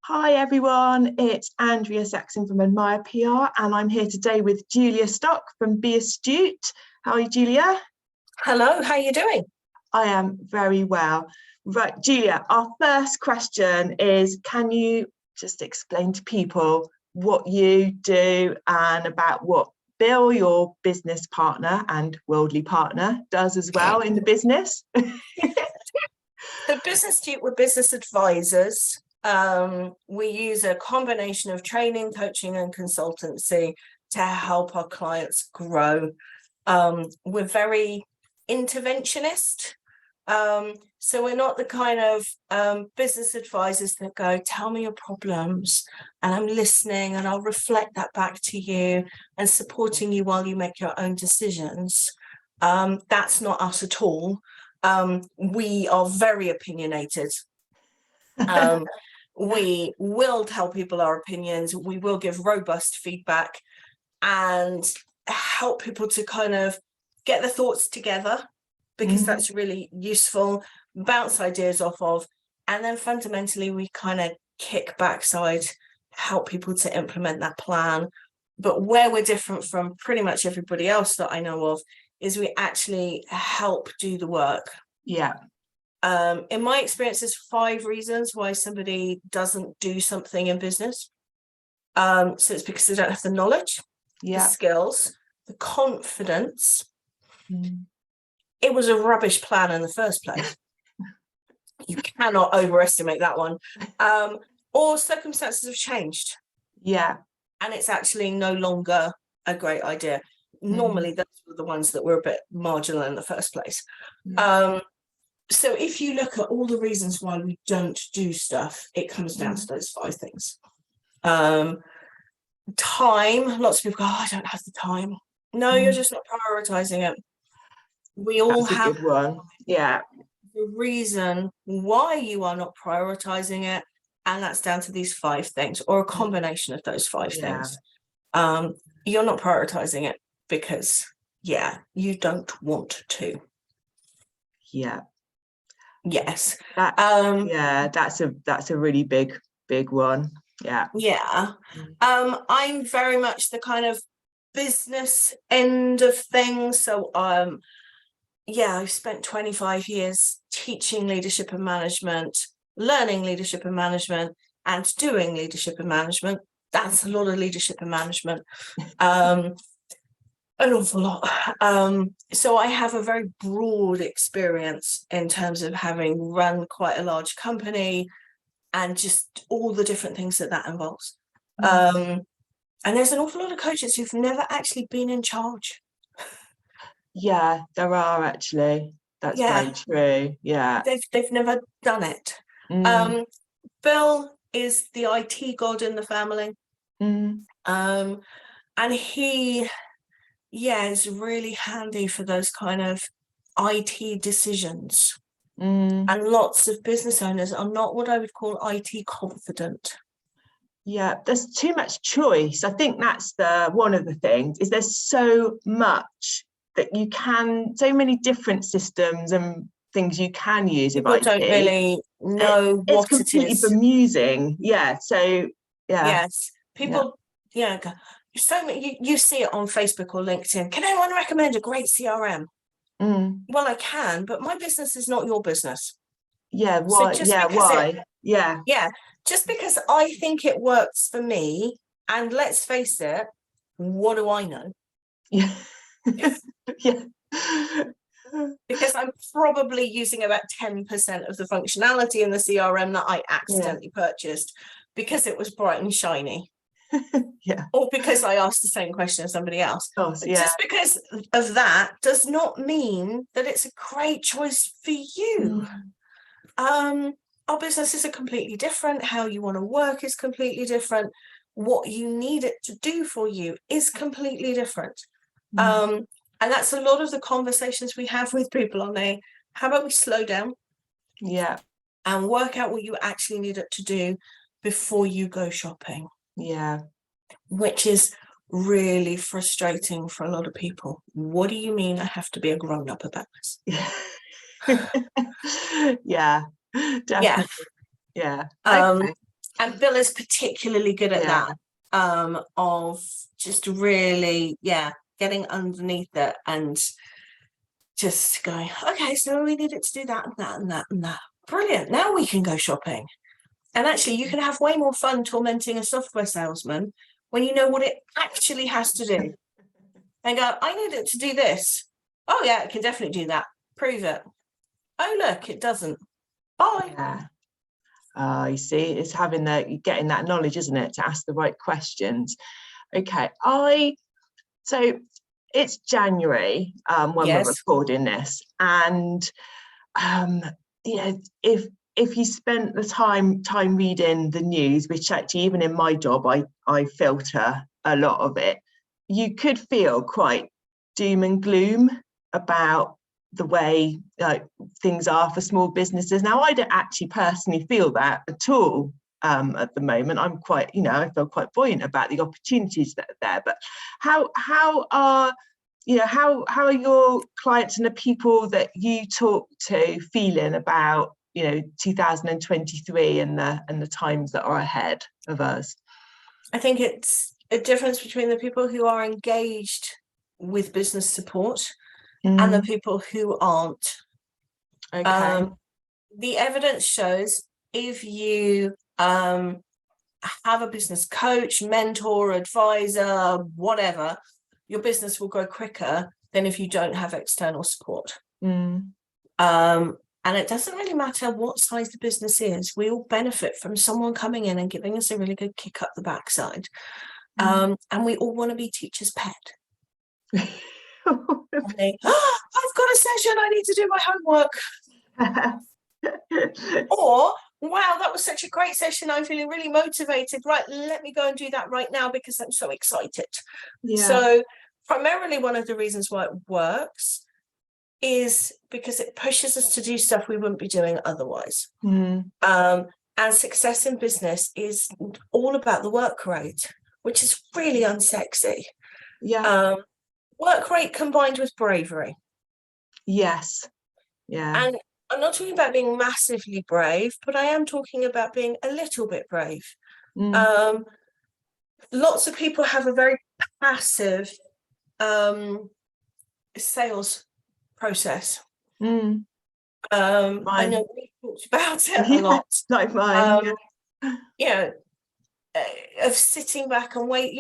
Hi everyone, it's Andrea Saxon from Admire PR and I'm here today with Julia Stock from Be Astute. How are you, Julia? Hello, how are you doing? I am very well. Right, Julia, our first question is, can you just explain to people what you do and about what Bill, your business partner and worldly partner, does as well in the business? The Business Astute, we're business advisors. We use a combination of training, coaching, and consultancy to help our clients grow. We're very interventionist. So we're not the kind of business advisors that go, tell me your problems, and I'm listening, and I'll reflect that back to you and supporting you while you make your own decisions. That's not us at all. We are very opinionated. We will tell people our opinions. We will give robust feedback and help people to kind of get their thoughts together, because that's really useful, bounce ideas off of, and then fundamentally we kind of kick backside, help people to implement that plan. But where we're different from pretty much everybody else that I know of is we actually help do the work. Yeah. In my experience, there's 5 reasons why somebody doesn't do something in business. So it's because they don't have the knowledge, the skills, the confidence. It was a rubbish plan in the first place. You cannot overestimate that one. Or circumstances have changed. Yeah. And it's actually no longer a great idea. Normally, those were the ones that were a bit marginal in the first place. So if you look at all the reasons why we don't do stuff, it comes down to those 5 things. Time. Lots of people go, I don't have the time. No, you're just not prioritizing it. We all have a good one. Yeah. The reason why you are not prioritizing it, and that's down to these 5 things, or a combination of those 5 things. You're not prioritizing it because, you don't want to. Yeah. Yes. That's a really big one. Yeah. I'm very much the kind of business end of things. So I've spent 25 years teaching leadership and management, learning leadership and management, and doing leadership and management. That's a lot of leadership and management. An awful lot. So I have a very broad experience in terms of having run quite a large company and just all the different things that involves. And there's an awful lot of coaches who've never actually been in charge. Yeah, there are actually. That's very true. Yeah. They've never done it. Bill is the IT god in the family. And he is really handy for those kind of IT decisions. And lots of business owners are not what I would call IT confident. Yeah, there's too much choice. I think that's one of the things, is there's so much that you can, so many different systems and things you can use. People don't really know what it is. It's completely bemusing. Yeah. So yes, people. So you see it on Facebook or LinkedIn. Can anyone recommend a great CRM? Well, I can, but my business is not your business. Yeah. Why? Why? Just because I think it works for me, and let's face it, what do I know? Yeah. Because I'm probably using about 10% of the functionality in the CRM that I accidentally purchased because it was bright and shiny. Or because I asked the same question as somebody else. Just because of that does not mean that it's a great choice for you. Our businesses are completely different. How you want to work is completely different. What you need it to do for you is completely different. And that's a lot of the conversations we have with people on there. How about we slow down? Yeah. And work out what you actually need it to do before you go shopping. Yeah. Which is really frustrating for a lot of people. What do you mean I have to be a grown-up about this? Yeah, definitely. Yeah. Okay. And Bill is particularly good at Yeah. that, of just really, getting underneath it and just going, okay, so we needed to do that and that and that and that. Brilliant. Now we can go shopping. And actually, you can have way more fun tormenting a software salesman when you know what it actually has to do. And go, I need it to do this. Oh, yeah, it can definitely do that. Prove it. Oh, look, it doesn't. Bye. Yeah. You see, it's getting that knowledge, isn't it, to ask the right questions. Okay. So it's January when we're recording this, and if you spent the time reading the news, which actually even in my job I filter a lot of it, you could feel quite doom and gloom about the way things are for small businesses. Now, I don't actually personally feel that at all at the moment. I'm quite, I feel quite buoyant about the opportunities that are there. But how are your clients and the people that you talk to feeling about 2023 and the times that are ahead of us? I think it's a difference between the people who are engaged with business support and the people who aren't. Okay. The evidence shows if you have a business coach, mentor, advisor, whatever, your business will grow quicker than if you don't have external support. And it doesn't really matter what size the business is. We all benefit from someone coming in and giving us a really good kick up the backside. And we all want to be teacher's pet. And they, I've got a session, I need to do my homework. Or, wow, that was such a great session, I'm feeling really motivated. Right, let me go and do that right now because I'm so excited. Yeah. So primarily one of the reasons why it works is because it pushes us to do stuff we wouldn't be doing otherwise. And success in business is all about the work rate, which is really unsexy. Yeah. Work rate combined with bravery. Yes. Yeah. And I'm not talking about being massively brave, but I am talking about being a little bit brave. Lots of people have a very passive sales process. I know we talked about it a lot. Like mine. Of sitting back and wait,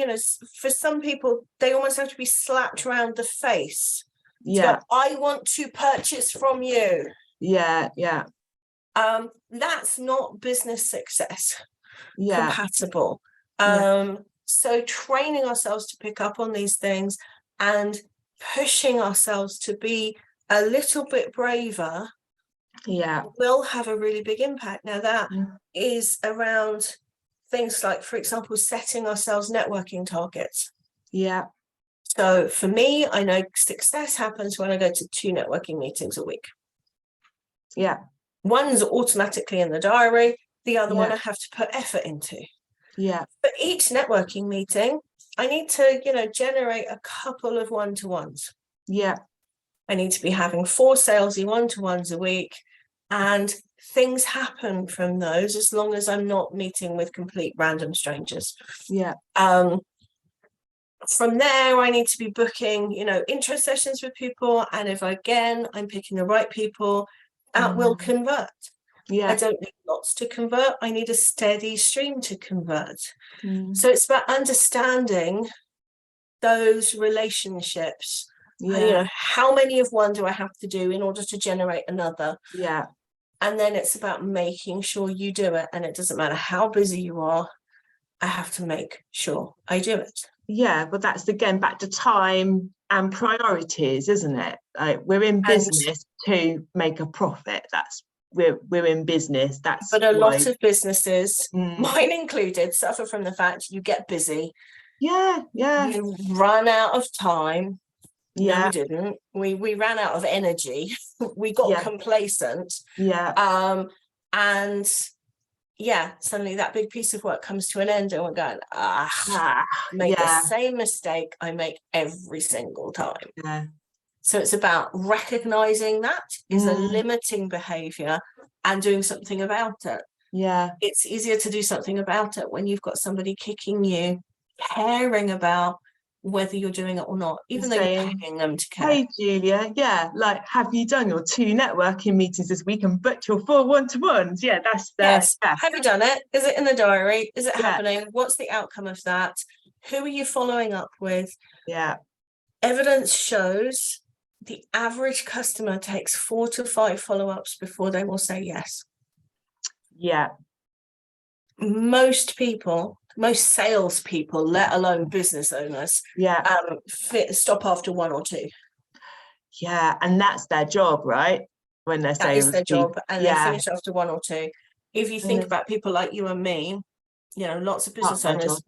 for some people they almost have to be slapped around the face. Go, I want to purchase from you. That's not business success compatible. So training ourselves to pick up on these things and pushing ourselves to be a little bit braver will have a really big impact. Now that is around things like, for example, setting ourselves networking targets. So for me, I know success happens when I go to 2 networking meetings a week. One's automatically in the diary, the other one I have to put effort into. For each networking meeting, I need to, generate a couple of one-to-ones. I need to be having 4 salesy one-to-ones a week, and things happen from those as long as I'm not meeting with complete random strangers. From there, I need to be booking, intro sessions with people, and if I'm picking the right people, that will convert. I don't need lots to convert. I need a steady stream to convert. So it's about understanding those relationships. How many of one do I have to do in order to generate another? And then it's about making sure you do it. And it doesn't matter how busy you are, I have to make sure I do it. But that's again back to time and priorities, isn't it? We're in business to make a profit. We're in business. But a lot of businesses, mine included, suffer from the fact you get busy. You run out of time. No, we didn't. We ran out of energy. We got complacent. And suddenly that big piece of work comes to an end, and we're going, make the same mistake I make every single time. So it's about recognizing that is a limiting behavior and doing something about it. Yeah. It's easier to do something about it when you've got somebody kicking you, caring about whether you're doing it or not, even though you're paying them to care. Hey Julia, yeah, like, have you done your 2 networking meetings this week and booked your 4 one-to-ones? Yeah, that's the yes. Have you done it? Is it in the diary? Is it happening? What's the outcome of that? Who are you following up with? Yeah. Evidence shows the average customer takes 4 to 5 follow-ups before they will say yes. Yeah. Most people, most salespeople, let alone business owners, stop after 1 or 2. Yeah, and that's their job, right? When they're that is their job, and they finish after 1 or 2. If you think about people like you and me, you know, lots of business owners,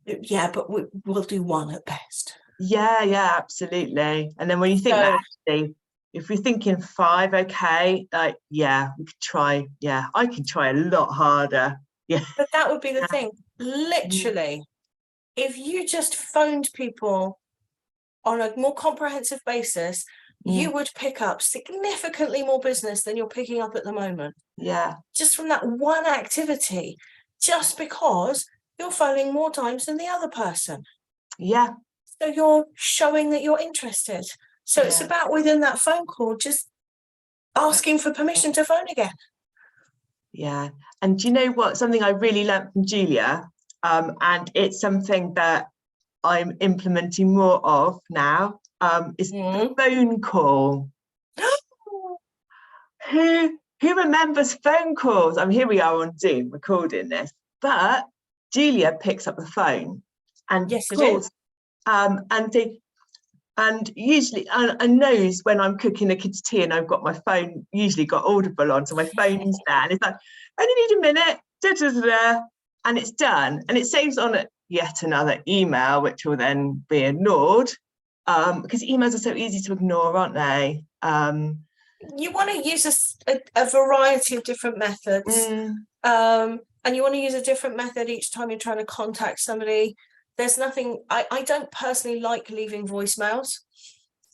but we'll do 1 at best. Yeah, absolutely. And then when you think that, actually, if you're thinking 5, okay, like, yeah, we could try. Yeah, I can try a lot harder. Yeah, but that would be the thing. Literally, if you just phoned people on a more comprehensive basis, you would pick up significantly more business than you're picking up at the moment. Yeah, just from that 1 activity, just because you're phoning more times than the other person. Yeah. So you're showing that you're interested. So it's about, within that phone call, just asking for permission to phone again. Yeah. And do you know what? Something I really learned from Julia, and it's something that I'm implementing more of now, is the phone call. Who remembers phone calls? I mean, here we are on Zoom recording this, but Julia picks up the phone and calls, and usually and knows when I'm cooking the kids' tea and I've got my phone, usually got Audible on, so my phone's there, and it's like, I only need a minute, and it's done, and it saves on yet another email, which will then be ignored, because emails are so easy to ignore, aren't they? You want to use a variety of different methods, and you want to use a different method each time you're trying to contact somebody. There's nothing, I don't personally like leaving voicemails,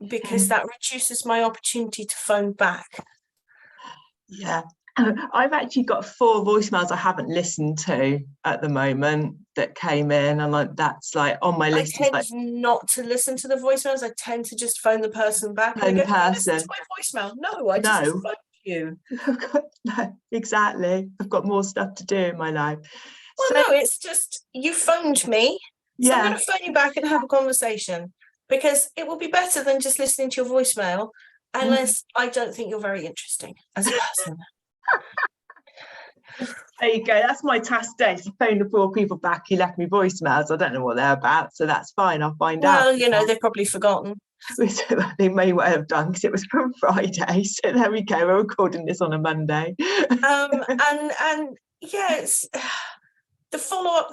because that reduces my opportunity to phone back. Yeah, I've actually got 4 voicemails I haven't listened to at the moment that came in, and like, that's like on my list. I tend not to listen to the voicemails. I tend to just phone the person back. Phone the person. Listen to my voicemail. No, I just phoned you. No, exactly. I've got more stuff to do in my life. Well, no, it's just, you phoned me. So I'm going to phone you back and have a conversation, because it will be better than just listening to your voicemail, unless I don't think you're very interesting as a person. There you go. That's my task today, to phone the 4 people back who left me voicemails. I don't know what they're about, so that's fine. I'll find out. Well, you know, they've probably forgotten. They may well have done, because it was from Friday. So there we go. We're recording this on a Monday. And yeah, it's the follow-up.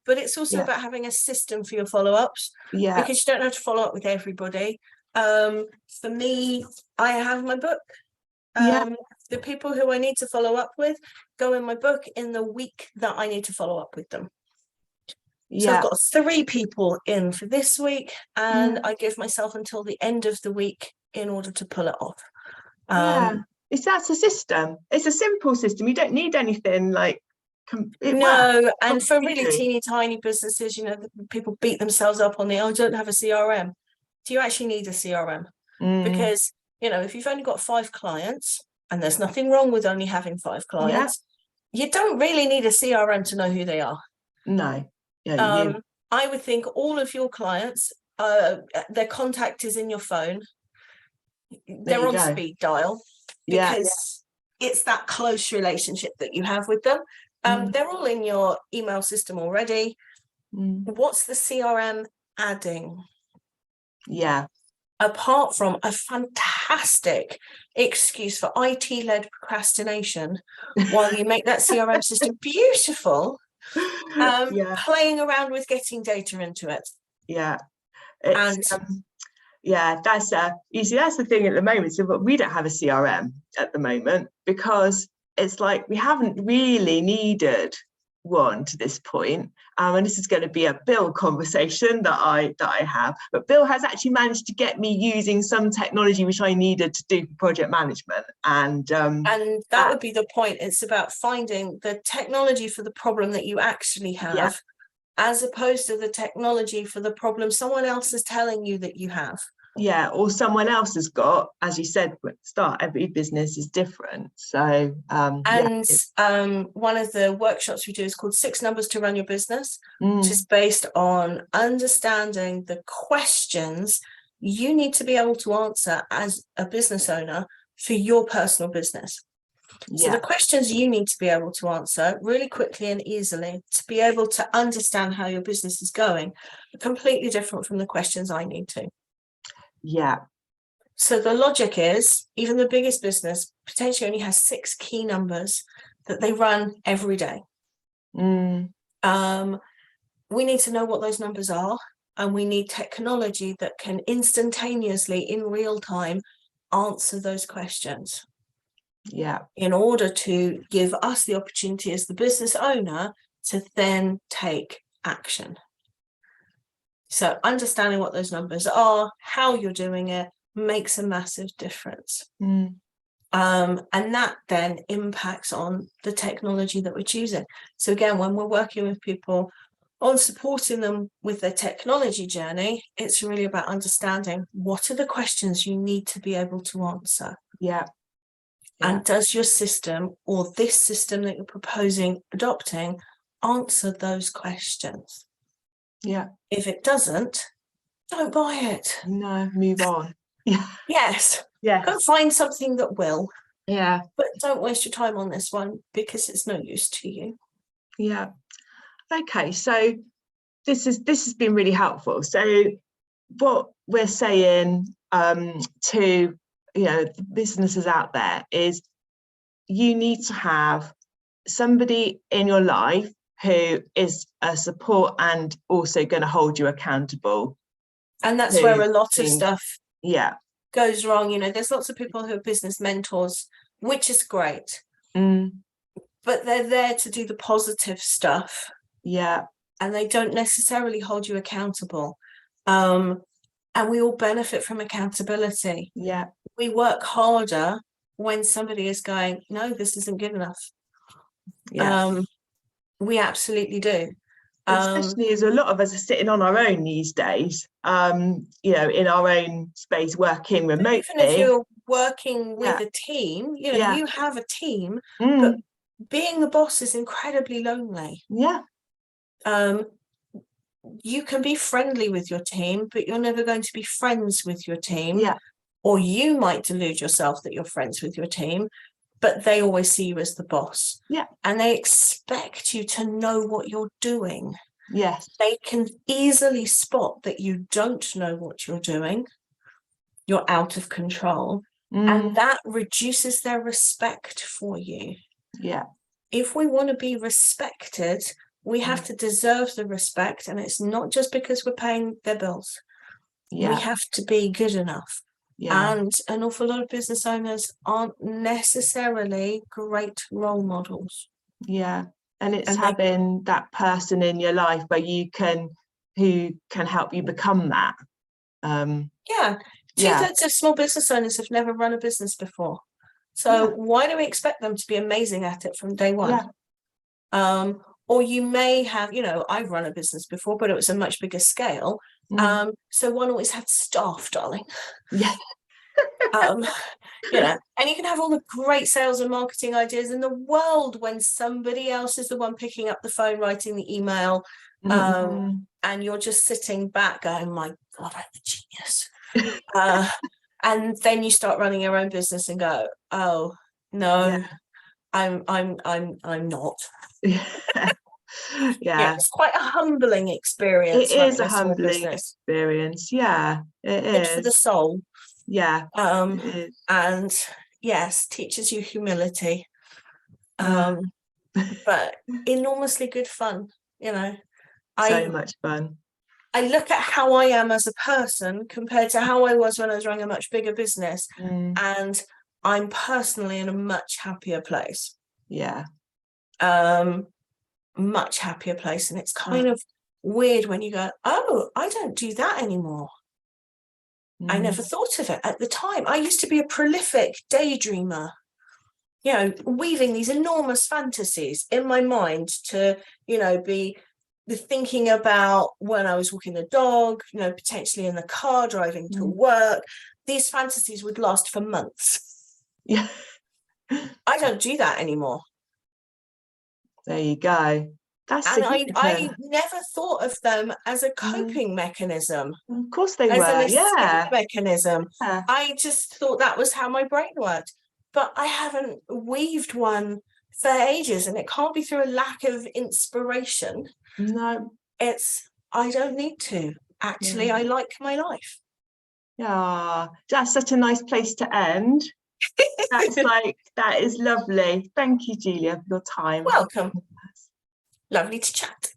But it's also about having a system for your follow-ups. Yeah. Because you don't have to follow up with everybody. For me, I have my book. The people who I need to follow up with go in my book in the week that I need to follow up with them. So I've got 3 people in for this week, and I give myself until the end of the week in order to pull it off. That's a system. It's a simple system. You don't need anything like no, and for really teeny tiny businesses, you know, people beat themselves up on the, I don't have a CRM. Do you actually need a CRM? Because, you know, if you've only got 5 clients, and there's nothing wrong with only having 5 clients, you don't really need a CRM to know who they are. No. I would think all of your clients, their contact is in your phone. They're on speed dial, because it's that close relationship that you have with them. They're all in your email system already. What's the CRM adding? Apart from a fantastic excuse for IT-led procrastination, while you make that CRM system beautiful, playing around with getting data into it. That's you see, that's the thing at the moment. So we don't have a CRM at the moment, because it's like we haven't really needed one to this point, and this is going to be a Bill conversation that I have, but Bill has actually managed to get me using some technology which I needed to do project management, and that would be the point. It's about finding the technology for the problem that you actually have, as opposed to the technology for the problem someone else is telling you that you have. Yeah, or someone else has got, as you said at the start, every business is different. So one of the workshops we do is called 6 Numbers to Run Your Business, which is based on understanding the questions you need to be able to answer as a business owner for your personal business. So the questions you need to be able to answer really quickly and easily to be able to understand how your business is going are completely different from the questions I need to. Yeah. So the logic is, even the biggest business potentially only has 6 key numbers that they run every day. We need to know what those numbers are, and we need technology that can instantaneously, in real time, answer those questions. Yeah. In order to give us the opportunity as the business owner to then take action. So understanding what those numbers are, how you're doing it, makes a massive difference. And that then impacts on the technology that we're choosing. So again, when we're working with people on supporting them with their technology journey, it's really about understanding what are the questions you need to be able to answer. Yeah. And does your system, or this system that you're proposing adopting, answer those questions? Yeah. If it doesn't, don't buy it. No, move on. Yeah. Yes. Yeah. Go find something that will. Yeah. But don't waste your time on this one because it's no use to you. Yeah. Okay. So this has been really helpful. So what we're saying to the businesses out there is you need to have somebody in your life who is a support and also going to hold you accountable. And that's where a lot of stuff goes wrong. There's lots of people who are business mentors, which is great. But they're there to do the positive stuff. Yeah. And they don't necessarily hold you accountable. And we all benefit from accountability. Yeah. We work harder when somebody is going, no, this isn't good enough. Yeah. We absolutely do. Especially as a lot of us are sitting on our own these days, in our own space, working remotely. Even if you're working with a team, you have a team, but being the boss is incredibly lonely. Yeah. You can be friendly with your team, but you're never going to be friends with your team. Yeah. Or you might delude yourself that you're friends with your team, but they always see you as the boss. Yeah. And they expect you to know what you're doing. Yes. They can easily spot that you don't know what you're doing. You're out of control. And that reduces their respect for you. Yeah. If we want to be respected, we have to deserve the respect. And it's not just because we're paying their bills. Yeah. We have to be good enough. Yeah. And an awful lot of business owners aren't necessarily great role models. Yeah. And it's having that person in your life who can help you become that. Yeah. 2/3 of small business owners have never run a business before. So why do we expect them to be amazing at it from day one? Yeah. Or you may have, I've run a business before, but it was a much bigger scale. So one always had staff, darling. Yeah. And you can have all the great sales and marketing ideas in the world when somebody else is the one picking up the phone, writing the email, and you're just sitting back going, my God, I'm a genius. And then you start running your own business and go, oh no, I'm not. Yeah, it's quite a humbling experience. It is a humbling experience. Yeah, it is. Good for the soul. Yeah. And yes, teaches you humility. But enormously good fun, So much fun. I look at how I am as a person compared to how I was when I was running a much bigger business, and I'm personally in a much happier place. Yeah. much happier place. And it's kind of weird when you go, oh, I don't do that anymore. I never thought of it at the time. I used to be a prolific daydreamer, you know, weaving these enormous fantasies in my mind to, you know, be the thinking about when I was walking the dog, you know, potentially in the car driving to work. These fantasies would last for months. Yeah. I don't do that anymore. There you go. That's and I significant. never thought of them as a coping mechanism. Of course they as were. an escape Yeah. mechanism. Yeah. I just thought that was how my brain worked. But I haven't weaved one for ages, and it can't be through a lack of inspiration. No. It's, I don't need to. Actually, Yeah. I like my life. Yeah, that's such a nice place to end. That's like, that is lovely. Thank you, Julia, for your time. Welcome. Lovely to chat.